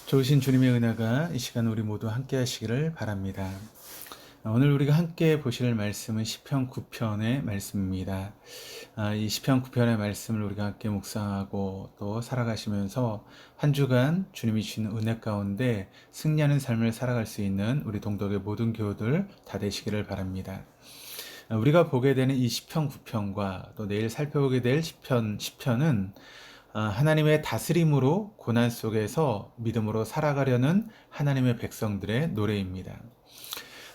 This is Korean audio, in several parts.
좋으신 주님의 은혜가 이 시간 우리 모두 함께 하시기를 바랍니다. 오늘 우리가 함께 보실 말씀은 시편 9편의 말씀입니다. 이 시편 9편의 말씀을 우리가 함께 묵상하고 또 살아가시면서 한 주간 주님이 주시는 은혜 가운데 승리하는 삶을 살아갈 수 있는 우리 동덕의 모든 교우들 다 되시기를 바랍니다. 우리가 보게 되는 이 시편 9편과 또 내일 살펴보게 될 시편은 하나님의 다스림으로 고난 속에서 믿음으로 살아가려는 하나님의 백성들의 노래입니다.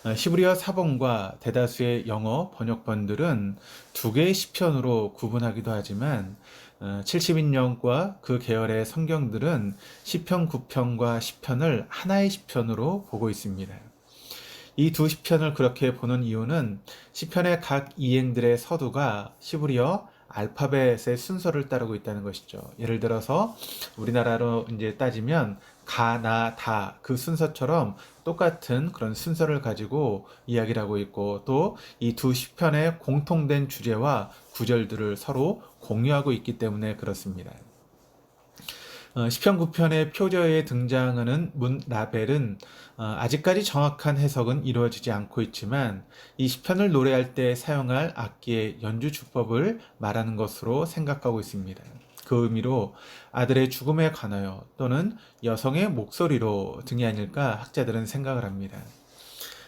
히브리어 사본과 대다수의 영어 번역본들은 두 개의 시편으로 구분하기도 하지만 70인용과 그 계열의 성경들은 시편 9편과 시편을 하나의 시편으로 보고 있습니다. 이 두 시편을 그렇게 보는 이유는 시편의 각 이행들의 서두가 히브리어 알파벳의 순서를 따르고 있다는 것이죠. 예를 들어서 우리나라로 이제 따지면 가, 나, 다 그 순서처럼 똑같은 그런 순서를 가지고 이야기를 하고 있고 또 이 두 시편의 공통된 주제와 구절들을 서로 공유하고 있기 때문에 그렇습니다. 시편 9편의 표저에 등장하는 문 라벨은 아직까지 정확한 해석은 이루어지지 않고 있지만 이 시편을 노래할 때 사용할 악기의 연주 주법을 말하는 것으로 생각하고 있습니다. 그 의미로 아들의 죽음에 관하여 또는 여성의 목소리로 등이 아닐까 학자들은 생각을 합니다.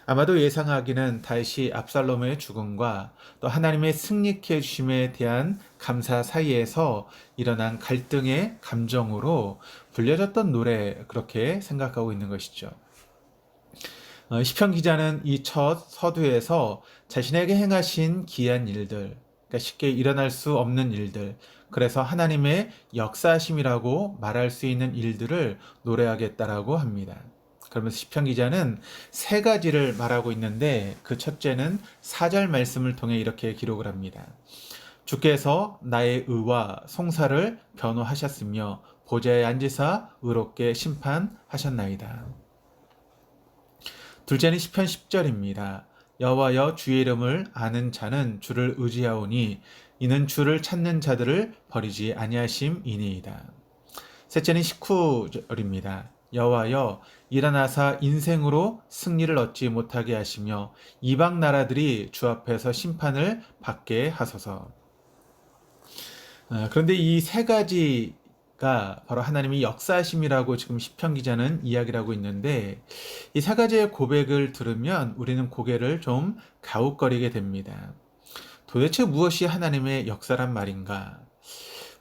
아마도 예상하기는 다윗이 압살롬의 죽음과 또 하나님의 승리케 해주심에 대한 감사 사이에서 일어난 갈등의 감정으로 불려졌던 노래 그렇게 생각하고 있는 것이죠. 시편 기자는 이 첫 서두에서 자신에게 행하신 기이한 일들, 그러니까 쉽게 일어날 수 없는 일들, 그래서 하나님의 역사심이라고 말할 수 있는 일들을 노래하겠다라고 합니다. 그러면서 시편 기자는 세 가지를 말하고 있는데 그 첫째는 4절 말씀을 통해 이렇게 기록을 합니다. 주께서 나의 의와 송사를 변호하셨으며 보좌에 앉으사 의롭게 심판하셨나이다. 둘째는 시편 10절입니다. 여호와여 주의 이름을 아는 자는 주를 의지하오니 이는 주를 찾는 자들을 버리지 아니하심이니이다. 셋째는 19절입니다. 여호와여 일어나사 인생으로 승리를 얻지 못하게 하시며 이방 나라들이 주 앞에서 심판을 받게 하소서. 그런데 이 세 가지가 바로 하나님이 역사하심이라고 지금 시편 기자는 이야기를 하고 있는데 이 세 가지의 고백을 들으면 우리는 고개를 좀 갸웃거리게 됩니다. 도대체 무엇이 하나님의 역사란 말인가?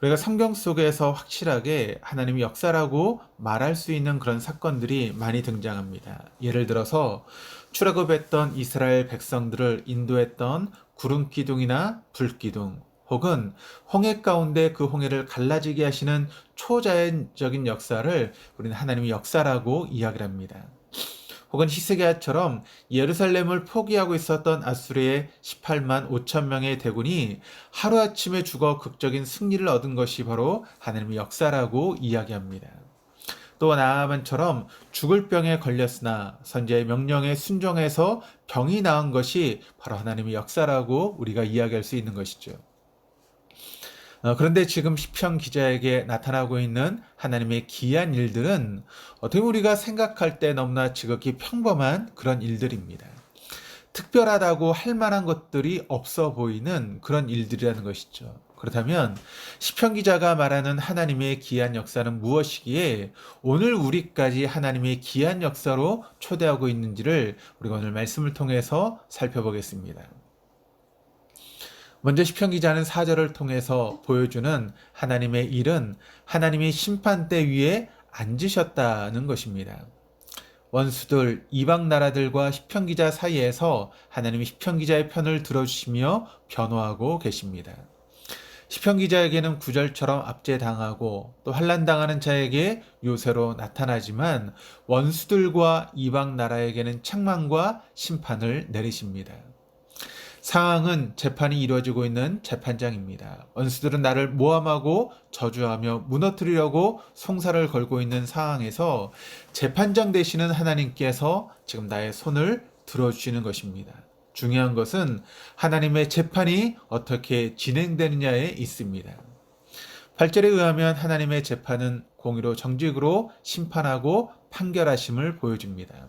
우리가 성경 속에서 확실하게 하나님이 역사라고 말할 수 있는 그런 사건들이 많이 등장합니다. 예를 들어서 출애굽했던 이스라엘 백성들을 인도했던 구름 기둥이나 불 기둥, 혹은 홍해 가운데 그 홍해를 갈라지게 하시는 초자연적인 역사를 우리는 하나님의 역사라고 이야기를 합니다. 혹은 히스기야처럼 예루살렘을 포기하고 있었던 아수르의 18만 5천 명의 대군이 하루아침에 죽어 극적인 승리를 얻은 것이 바로 하나님의 역사라고 이야기합니다. 또 나아만처럼 죽을 병에 걸렸으나 선지자의 명령에 순종해서 병이 나은 것이 바로 하나님의 역사라고 우리가 이야기할 수 있는 것이죠. 그런데 지금 시편 기자에게 나타나고 있는 하나님의 기이한 일들은 어떻게 우리가 생각할 때 너무나 지극히 평범한 그런 일들입니다. 특별하다고 할 만한 것들이 없어 보이는 그런 일들이라는 것이죠. 그렇다면 시편 기자가 말하는 하나님의 기이한 역사는 무엇이기에 오늘 우리까지 하나님의 기이한 역사로 초대하고 있는지를 우리가 오늘 말씀을 통해서 살펴보겠습니다. 먼저 시편 기자는 4절을 통해서 보여주는 하나님의 일은 하나님이 심판대 위에 앉으셨다는 것입니다. 원수들, 이방 나라들과 시편 기자 사이에서 하나님이 시편 기자의 편을 들어주시며 변호하고 계십니다. 시편 기자에게는 구절처럼 압제당하고 또 환난당하는 자에게 요새로 나타나지만 원수들과 이방 나라에게는 책망과 심판을 내리십니다. 상황은 재판이 이루어지고 있는 재판장입니다. 원수들은 나를 모함하고 저주하며 무너뜨리려고 송사를 걸고 있는 상황에서 재판장 되시는 하나님께서 지금 나의 손을 들어주시는 것입니다. 중요한 것은 하나님의 재판이 어떻게 진행되느냐에 있습니다. 8절에 의하면 하나님의 재판은 공의로 정직으로 심판하고 판결하심을 보여줍니다.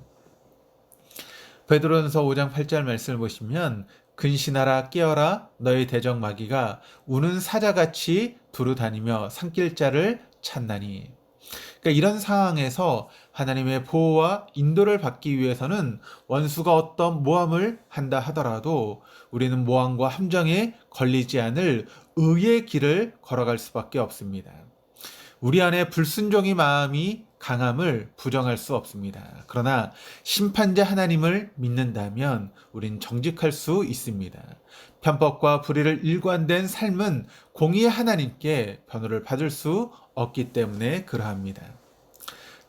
베드로전서 5장 8절 말씀을 보시면 근신하라 깨어라 너희 대적 마귀가 우는 사자같이 두루 다니며 산길자를 찾나니. 그러니까 이런 상황에서 하나님의 보호와 인도를 받기 위해서는 원수가 어떤 모함을 한다 하더라도 우리는 모함과 함정에 걸리지 않을 의의 길을 걸어갈 수밖에 없습니다. 우리 안에 불순종의 마음이 강함을 부정할 수 없습니다. 그러나 심판자 하나님을 믿는다면 우린 정직할 수 있습니다. 편법과 불의를 일관된 삶은 공의의 하나님께 변호를 받을 수 없기 때문에 그러합니다.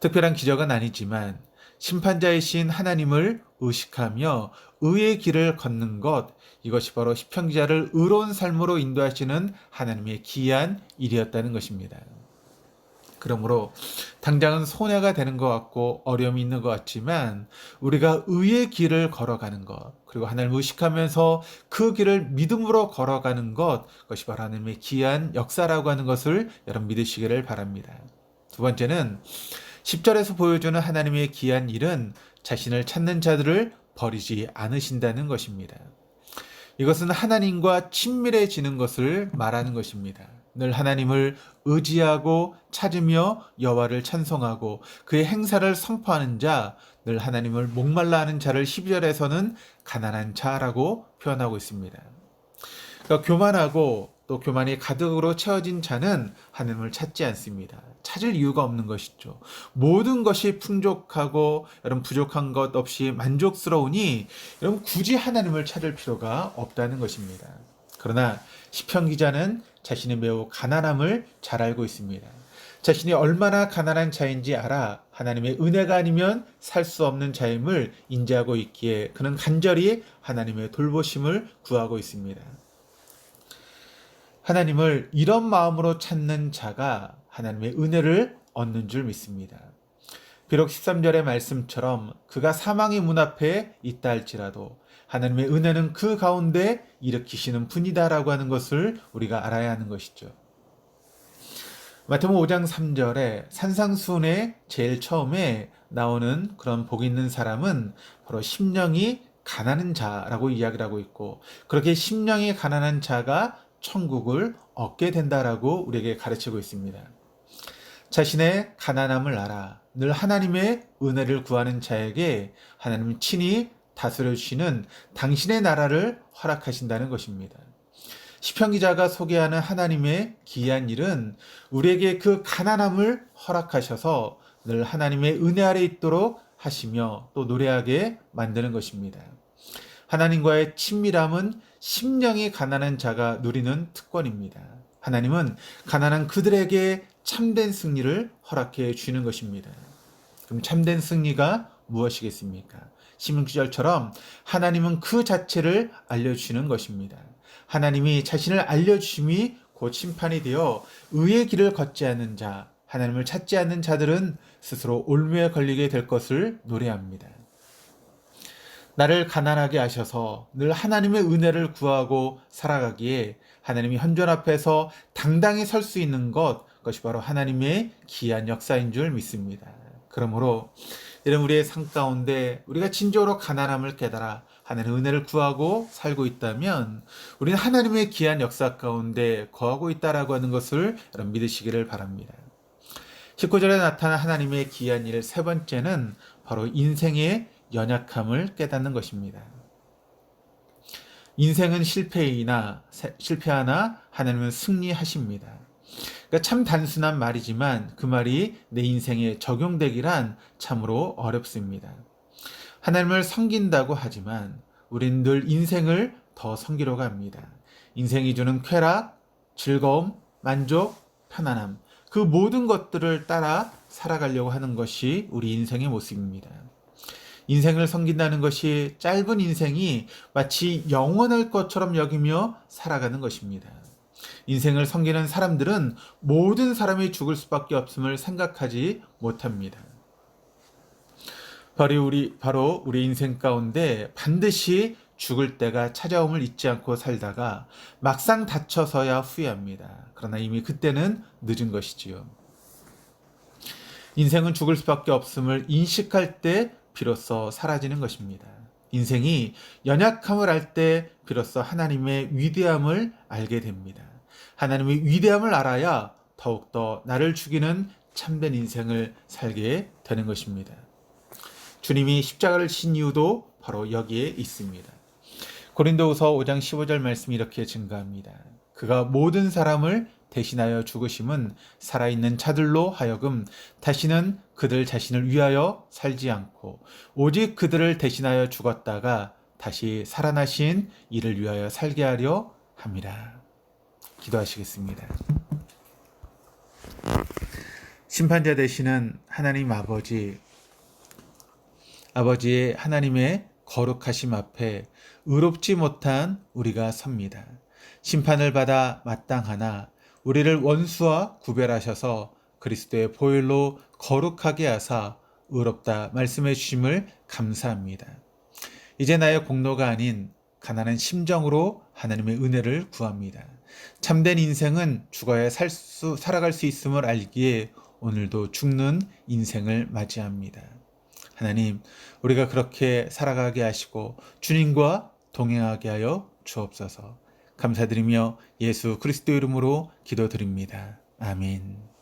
특별한 기적은 아니지만 심판자이신 하나님을 의식하며 의의 길을 걷는 것, 이것이 바로 시편 기자를 의로운 삶으로 인도하시는 하나님의 기이한 일이었다는 것입니다. 그러므로 당장은 손해가 되는 것 같고 어려움이 있는 것 같지만 우리가 의의 길을 걸어가는 것, 그리고 하나님을 의식하면서 그 길을 믿음으로 걸어가는 것, 그것이 바로 하나님의 기이한 역사라고 하는 것을 여러분 믿으시기를 바랍니다. 두 번째는 10절에서 보여주는 하나님의 기이한 일은 자신을 찾는 자들을 버리지 않으신다는 것입니다. 이것은 하나님과 친밀해지는 것을 말하는 것입니다. 늘 하나님을 의지하고 찾으며 여호와를 찬송하고 그의 행사를 선포하는 자, 늘 하나님을 목말라 하는 자를 12절에서는 가난한 자라고 표현하고 있습니다. 그러니까 교만하고 또 교만이 가득으로 채워진 자는 하나님을 찾지 않습니다. 찾을 이유가 없는 것이죠. 모든 것이 풍족하고 여러분 부족한 것 없이 만족스러우니 여러분 굳이 하나님을 찾을 필요가 없다는 것입니다. 그러나 시편 기자는 자신이 매우 가난함을 잘 알고 있습니다. 자신이 얼마나 가난한 자인지 알아 하나님의 은혜가 아니면 살 수 없는 자임을 인지하고 있기에 그는 간절히 하나님의 돌보심을 구하고 있습니다. 하나님을 이런 마음으로 찾는 자가 하나님의 은혜를 얻는 줄 믿습니다. 비록 13절의 말씀처럼 그가 사망의 문 앞에 있다 할지라도 하나님의 은혜는 그 가운데 일으키시는 분이다라고 하는 것을 우리가 알아야 하는 것이죠. 마태복음 5장 3절에 산상수훈의 제일 처음에 나오는 그런 복 있는 사람은 바로 심령이 가난한 자라고 이야기를 하고 있고 그렇게 심령이 가난한 자가 천국을 얻게 된다라고 우리에게 가르치고 있습니다. 자신의 가난함을 알아 늘 하나님의 은혜를 구하는 자에게 하나님은 친히 다스려 주시는 당신의 나라를 허락하신다는 것입니다. 시편 기자가 소개하는 하나님의 기이한 일은 우리에게 그 가난함을 허락하셔서 늘 하나님의 은혜 아래 있도록 하시며 또 노래하게 만드는 것입니다. 하나님과의 친밀함은 심령이 가난한 자가 누리는 특권입니다. 하나님은 가난한 그들에게 참된 승리를 허락해 주는 것입니다. 그럼 참된 승리가 무엇이겠습니까? 시편 기자처럼 하나님은 그 자체를 알려주시는 것입니다. 하나님이 자신을 알려주심이 곧 심판이 되어 의의 길을 걷지 않는 자, 하나님을 찾지 않는 자들은 스스로 올무에 걸리게 될 것을 노래합니다. 나를 가난하게 하셔서 늘 하나님의 은혜를 구하고 살아가기에 하나님이 현존 앞에서 당당히 설 수 있는 것, 그것이 바로 하나님의 기이한 역사인 줄 믿습니다. 그러므로 이런 우리의 삶 가운데 우리가 진정으로 가난함을 깨달아 하나님의 은혜를 구하고 살고 있다면 우리는 하나님의 기이한 역사 가운데 거하고 있다라고 하는 것을 여러분 믿으시기를 바랍니다. 19절에 나타난 하나님의 기이한 일 세 번째는 바로 인생의 연약함을 깨닫는 것입니다. 인생은 실패하나 하나님은 승리하십니다. 그러니까 참 단순한 말이지만 그 말이 내 인생에 적용되기란 참으로 어렵습니다. 하나님을 섬긴다고 하지만 우린 늘 인생을 더 섬기려고 합니다. 인생이 주는 쾌락, 즐거움, 만족, 편안함, 그 모든 것들을 따라 살아가려고 하는 것이 우리 인생의 모습입니다. 인생을 섬긴다는 것이 짧은 인생이 마치 영원할 것처럼 여기며 살아가는 것입니다. 인생을 섬기는 사람들은 모든 사람이 죽을 수밖에 없음을 생각하지 못합니다. 바로 우리 인생 가운데 반드시 죽을 때가 찾아옴을 잊지 않고 살다가 막상 다쳐서야 후회합니다. 그러나 이미 그때는 늦은 것이지요. 인생은 죽을 수밖에 없음을 인식할 때 비로소 사라지는 것입니다. 인생이 연약함을 알 때 비로소 하나님의 위대함을 알게 됩니다. 하나님의 위대함을 알아야 더욱더 나를 죽이는 참된 인생을 살게 되는 것입니다. 주님이 십자가를 진 이유도 바로 여기에 있습니다. 고린도후서 5장 15절 말씀이 이렇게 증가합니다. 그가 모든 사람을 대신하여 죽으심은 살아있는 자들로 하여금 다시는 그들 자신을 위하여 살지 않고 오직 그들을 대신하여 죽었다가 다시 살아나신 이를 위하여 살게 하려 함이라. 기도하시겠습니다. 심판자 되시는 하나님 아버지의 하나님의 거룩하심 앞에 의롭지 못한 우리가 섭니다. 심판을 받아 마땅하나 우리를 원수와 구별하셔서 그리스도의 보혈로 거룩하게 하사 의롭다 말씀해 주심을 감사합니다. 이제 나의 공로가 아닌 가난한 심정으로 하나님의 은혜를 구합니다. 참된 인생은 죽어야 살아갈 수 있음을 알기에 오늘도 죽는 인생을 맞이합니다. 하나님, 우리가 그렇게 살아가게 하시고 주님과 동행하게 하여 주옵소서. 감사드리며 예수 그리스도 이름으로 기도드립니다. 아멘.